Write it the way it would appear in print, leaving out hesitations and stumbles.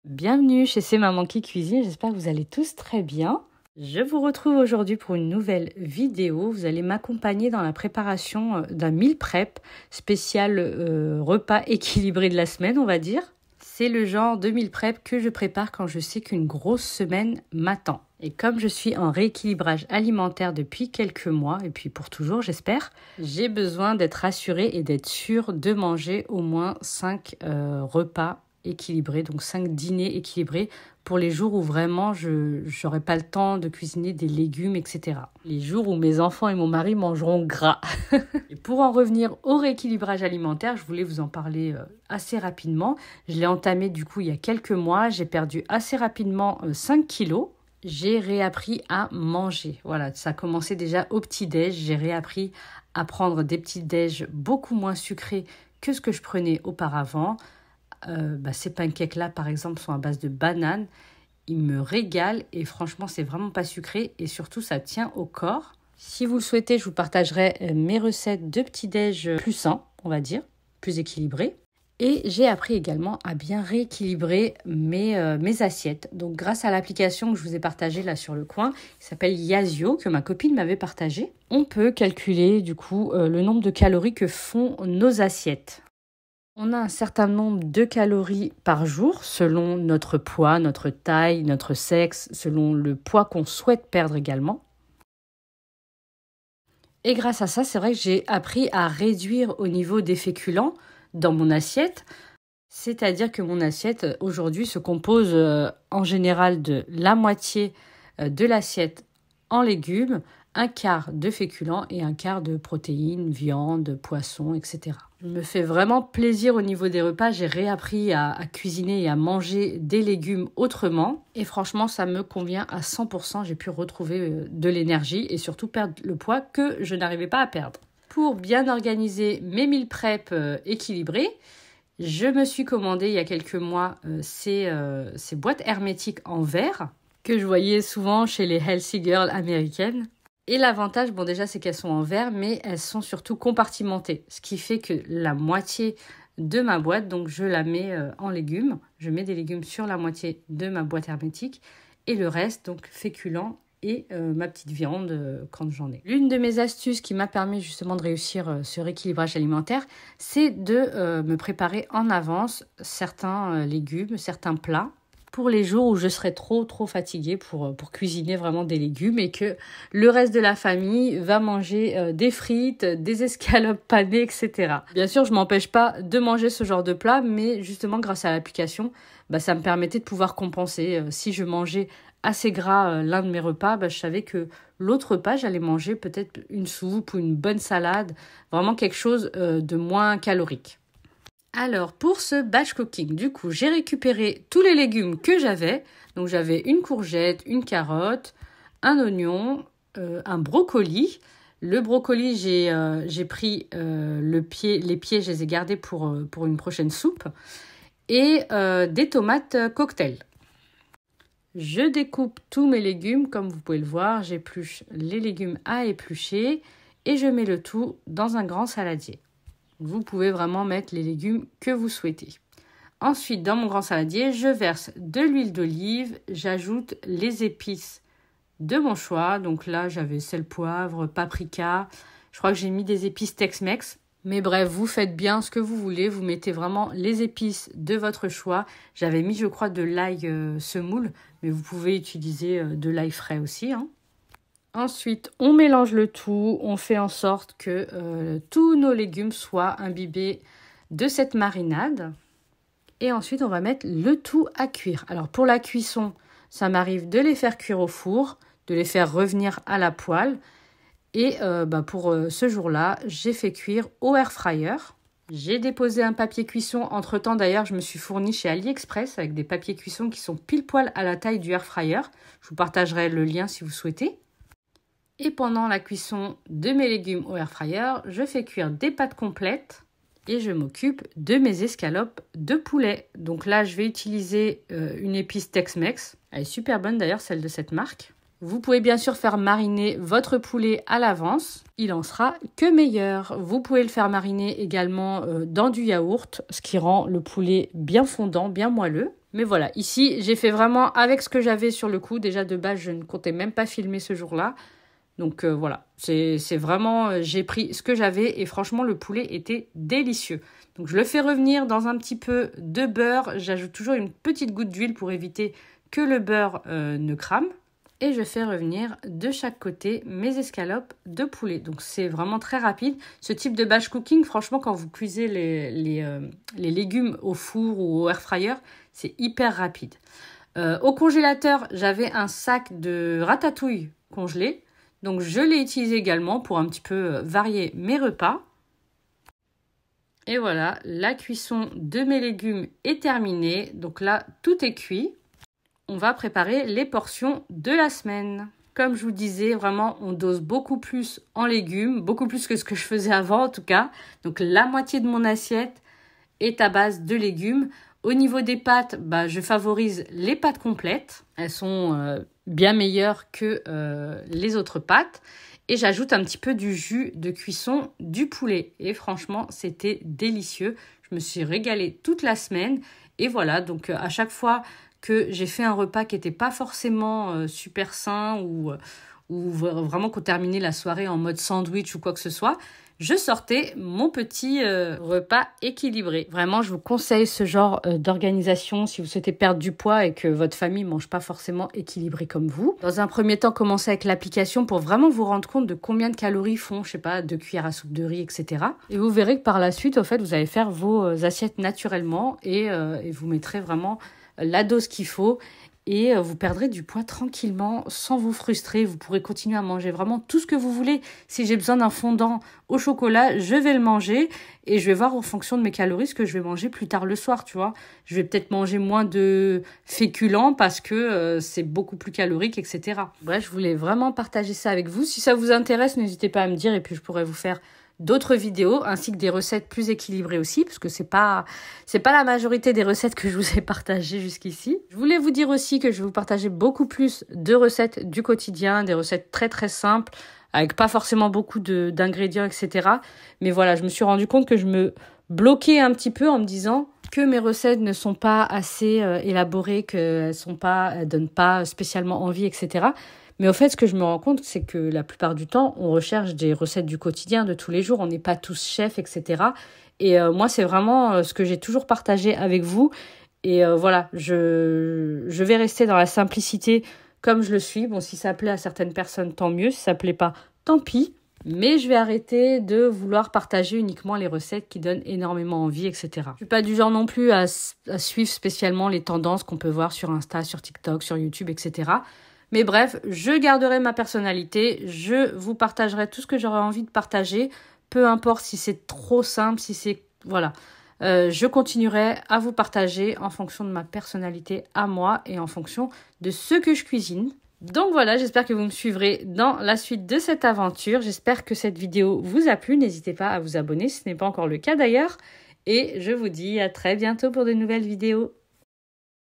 Bienvenue chez C'est Maman qui cuisine, j'espère que vous allez tous très bien. Je vous retrouve aujourd'hui pour une nouvelle vidéo. Vous allez m'accompagner dans la préparation d'un meal prep spécial repas équilibré de la semaine, on va dire. C'est le genre de meal prep que je prépare quand je sais qu'une grosse semaine m'attend. Et comme je suis en rééquilibrage alimentaire depuis quelques mois, et puis pour toujours j'espère, j'ai besoin d'être rassurée et d'être sûre de manger au moins 5 repas équilibrés, donc 5 dîners équilibrés pour les jours où vraiment je n'aurai pas le temps de cuisiner des légumes, etc. Les jours où mes enfants et mon mari mangeront gras. Et pour en revenir au rééquilibrage alimentaire, je voulais vous en parler assez rapidement. Je l'ai entamé du coup il y a quelques mois, j'ai perdu assez rapidement 5 kilos. J'ai réappris à manger. Voilà, ça a commencé déjà au petit-déj. J'ai réappris à prendre des petits-déj beaucoup moins sucrés que ce que je prenais auparavant. Ces pancakes-là, par exemple, sont à base de bananes. Ils me régalent et franchement, c'est vraiment pas sucré et surtout, ça tient au corps. Si vous le souhaitez, je vous partagerai mes recettes de petit-déj plus sains, on va dire, plus équilibrés. Et j'ai appris également à bien rééquilibrer mes assiettes. Donc grâce à l'application que je vous ai partagée là sur le coin, qui s'appelle Yazio, que ma copine m'avait partagée, on peut calculer du coup le nombre de calories que font nos assiettes. On a un certain nombre de calories par jour selon notre poids, notre taille, notre sexe, selon le poids qu'on souhaite perdre également. Et grâce à ça, c'est vrai que j'ai appris à réduire au niveau des féculents dans mon assiette. C'est-à-dire que mon assiette aujourd'hui se compose en général de la moitié de l'assiette en légumes, un quart de féculents et un quart de protéines, viande, poisson, etc. Je me fais vraiment plaisir au niveau des repas. J'ai réappris à cuisiner et à manger des légumes autrement. Et franchement, ça me convient à 100%. J'ai pu retrouver de l'énergie et surtout perdre le poids que je n'arrivais pas à perdre. Pour bien organiser mes meal prep équilibrés, je me suis commandé il y a quelques mois ces boîtes hermétiques en verre que je voyais souvent chez les healthy girls américaines. Et l'avantage, déjà, c'est qu'elles sont en verre, mais elles sont surtout compartimentées. Ce qui fait que la moitié de ma boîte, donc je la mets en légumes. Je mets des légumes sur la moitié de ma boîte hermétique. Et le reste, donc féculents et ma petite viande quand j'en ai. L'une de mes astuces qui m'a permis justement de réussir ce rééquilibrage alimentaire, c'est de me préparer en avance certains légumes, certains plats, pour les jours où je serai trop fatiguée pour cuisiner vraiment des légumes et que le reste de la famille va manger des frites, des escalopes panées, etc. Bien sûr, je ne m'empêche pas de manger ce genre de plat, mais justement grâce à l'application, ça me permettait de pouvoir compenser. Si je mangeais assez gras l'un de mes repas, je savais que l'autre repas, j'allais manger peut-être une soupe ou une bonne salade, vraiment quelque chose de moins calorique. Alors, pour ce batch cooking, du coup, j'ai récupéré tous les légumes que j'avais. Donc, j'avais une courgette, une carotte, un oignon, un brocoli. Le brocoli, j'ai pris les pieds, je les ai gardés pour une prochaine soupe. Et des tomates cocktail. Je découpe tous mes légumes, comme vous pouvez le voir. J'épluche les légumes à éplucher et je mets le tout dans un grand saladier. Vous pouvez vraiment mettre les légumes que vous souhaitez. Ensuite, dans mon grand saladier, je verse de l'huile d'olive. J'ajoute les épices de mon choix. Donc là, j'avais sel, poivre, paprika. Je crois que j'ai mis des épices Tex-Mex. Mais bref, vous faites bien ce que vous voulez. Vous mettez vraiment les épices de votre choix. J'avais mis, je crois, de l'ail semoule. Mais vous pouvez utiliser de l'ail frais aussi, hein. Ensuite, on mélange le tout, on fait en sorte que tous nos légumes soient imbibés de cette marinade. Et ensuite, on va mettre le tout à cuire. Alors pour la cuisson, ça m'arrive de les faire cuire au four, de les faire revenir à la poêle. Et pour ce jour-là, j'ai fait cuire au air fryer. J'ai déposé un papier cuisson. Entre-temps, d'ailleurs, je me suis fournie chez AliExpress avec des papiers cuisson qui sont pile poil à la taille du air fryer. Je vous partagerai le lien si vous souhaitez. Et pendant la cuisson de mes légumes au air fryer, je fais cuire des pâtes complètes et je m'occupe de mes escalopes de poulet. Donc là, je vais utiliser une épice Tex-Mex. Elle est super bonne d'ailleurs, celle de cette marque. Vous pouvez bien sûr faire mariner votre poulet à l'avance. Il en sera que meilleur. Vous pouvez le faire mariner également dans du yaourt, ce qui rend le poulet bien fondant, bien moelleux. Mais voilà, ici, j'ai fait vraiment avec ce que j'avais sur le coup. Déjà, de base, je ne comptais même pas filmer ce jour-là. Donc voilà, c'est vraiment, j'ai pris ce que j'avais et franchement, le poulet était délicieux. Donc je le fais revenir dans un petit peu de beurre. J'ajoute toujours une petite goutte d'huile pour éviter que le beurre ne crame. Et je fais revenir de chaque côté mes escalopes de poulet. Donc c'est vraiment très rapide. Ce type de batch cooking, franchement, quand vous cuisez les légumes au four ou au air fryer, c'est hyper rapide. Au congélateur, j'avais un sac de ratatouille congelé. Donc je l'ai utilisé également pour un petit peu varier mes repas. Et voilà, la cuisson de mes légumes est terminée. Donc là, tout est cuit. On va préparer les portions de la semaine. Comme je vous disais, vraiment, on dose beaucoup plus en légumes, beaucoup plus que ce que je faisais avant en tout cas. Donc la moitié de mon assiette est à base de légumes. Au niveau des pâtes, je favorise les pâtes complètes. Elles sont bien meilleures que les autres pâtes. Et j'ajoute un petit peu du jus de cuisson du poulet. Et franchement, c'était délicieux. Je me suis régalée toute la semaine. Et voilà, donc à chaque fois que j'ai fait un repas qui n'était pas forcément super sain ou vraiment qu'on terminait la soirée en mode sandwich ou quoi que ce soit, je sortais mon petit repas équilibré. Vraiment, je vous conseille ce genre d'organisation si vous souhaitez perdre du poids et que votre famille ne mange pas forcément équilibré comme vous. Dans un premier temps, commencez avec l'application pour vraiment vous rendre compte de combien de calories font, je sais pas, 2 cuillères à soupe de riz, etc. Et vous verrez que par la suite, au fait, vous allez faire vos assiettes naturellement et vous mettrez vraiment la dose qu'il faut et vous perdrez du poids tranquillement sans vous frustrer. Vous pourrez continuer à manger vraiment tout ce que vous voulez. Si j'ai besoin d'un fondant au chocolat, je vais le manger et je vais voir en fonction de mes calories ce que je vais manger plus tard le soir, tu vois. Je vais peut-être manger moins de féculents parce que c'est beaucoup plus calorique, etc. Bref, je voulais vraiment partager ça avec vous. Si ça vous intéresse, n'hésitez pas à me dire et puis je pourrais vous faire d'autres vidéos ainsi que des recettes plus équilibrées aussi parce que c'est pas la majorité des recettes que je vous ai partagées jusqu'ici. Je voulais vous dire aussi que je vais vous partager beaucoup plus de recettes du quotidien, des recettes très très simples avec pas forcément beaucoup d'ingrédients, etc. Mais voilà, je me suis rendu compte que je me bloquais un petit peu en me disant que mes recettes ne sont pas assez élaborées, qu'elles donnent pas spécialement envie, etc. Mais au fait, ce que je me rends compte, c'est que la plupart du temps, on recherche des recettes du quotidien, de tous les jours. On n'est pas tous chefs, etc. Et moi, c'est vraiment ce que j'ai toujours partagé avec vous. Et voilà, je vais rester dans la simplicité comme je le suis. Bon, si ça plaît à certaines personnes, tant mieux. Si ça plaît pas, tant pis. Mais je vais arrêter de vouloir partager uniquement les recettes qui donnent énormément envie, etc. Je suis pas du genre non plus à suivre spécialement les tendances qu'on peut voir sur Insta, sur TikTok, sur YouTube, etc. Mais bref, je garderai ma personnalité, je vous partagerai tout ce que j'aurai envie de partager, peu importe si c'est trop simple, si c'est... Voilà. Je continuerai à vous partager en fonction de ma personnalité à moi et en fonction de ce que je cuisine. Donc voilà, j'espère que vous me suivrez dans la suite de cette aventure. J'espère que cette vidéo vous a plu. N'hésitez pas à vous abonner si ce n'est pas encore le cas d'ailleurs. Et je vous dis à très bientôt pour de nouvelles vidéos.